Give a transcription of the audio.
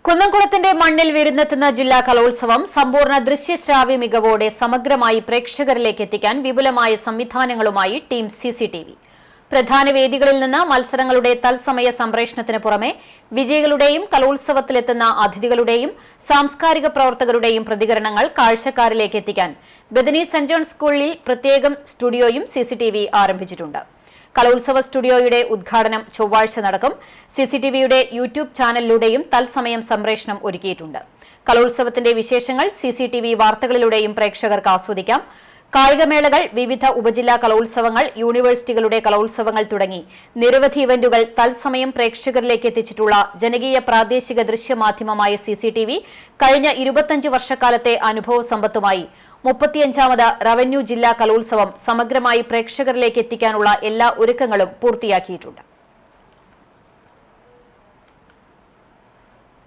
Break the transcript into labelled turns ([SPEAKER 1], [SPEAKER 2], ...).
[SPEAKER 1] കുന്നംകുളത്തിന്റെ മണ്ണിൽ വിരുന്നെത്തുന്ന ജില്ലാ കലോത്സവം സമ്പൂർണ്ണ ദൃശ്യശ്രാവ്യ മികവോടെ സമഗ്രമായി പ്രേക്ഷകരിലേക്ക് എത്തിക്കാൻ വിപുലമായ സംവിധാനങ്ങളുമായി ടീം സിസിടിവി. പ്രധാന വേദികളിൽ നിന്ന് മത്സരങ്ങളുടെ തത്സമയ സംപ്രേഷണത്തിന് പുറമെ വിജയികളുടെയും കലോത്സവത്തിലെത്തുന്ന അതിഥികളുടെയും സാംസ്കാരിക പ്രവർത്തകരുടെയും പ്രതികരണങ്ങൾ കാഴ്ചക്കാരിലേക്ക് എത്തിക്കാൻ ബെഥനി സെന്റ് ജോൺ സ്കൂളിൽ പ്രത്യേകം സ്റ്റുഡിയോയും സിസിടിവി ആരംഭിച്ചിട്ടുണ്ട്. കലോത്സവ സ്റ്റുഡിയോയുടെ ഉദ്ഘാടനം ചൊവ്വാഴ്ച നടക്കും. സിസിടിവിയുടെ യൂട്യൂബ് ചാനലിലൂടെയും തത്സമയം സംപ്രേഷണം ഒരുക്കിയിട്ടുണ്ട്. കലോത്സവത്തിന്റെ വിശേഷങ്ങൾ സിസിടിവി വാർത്തകളിലൂടെയും പ്രേക്ഷകർക്ക് ആസ്വദിക്കാം. കായികമേളകൾ, വിവിധ ഉപജില്ലാ കലോത്സവങ്ങൾ, യൂണിവേഴ്സിറ്റികളുടെ കലോത്സവങ്ങൾ തുടങ്ങി നിരവധി ഇവന്റുകൾ തത്സമയം പ്രേക്ഷകരിലേക്ക് എത്തിച്ചിട്ടുള്ള ജനകീയ പ്രാദേശിക ദൃശ്യമാധ്യമമായ സിസിടിവി കഴിഞ്ഞ 25 വർഷക്കാലത്തെ അനുഭവ സമ്പത്തുമായി 35ാമത് റവന്യൂ ജില്ലാ കലോത്സവം സമഗ്രമായി പ്രേക്ഷകരിലേക്ക് എത്തിക്കാനുള്ള എല്ലാ ഒരുക്കങ്ങളും പൂർത്തിയാക്കിയിട്ടുണ്ട്.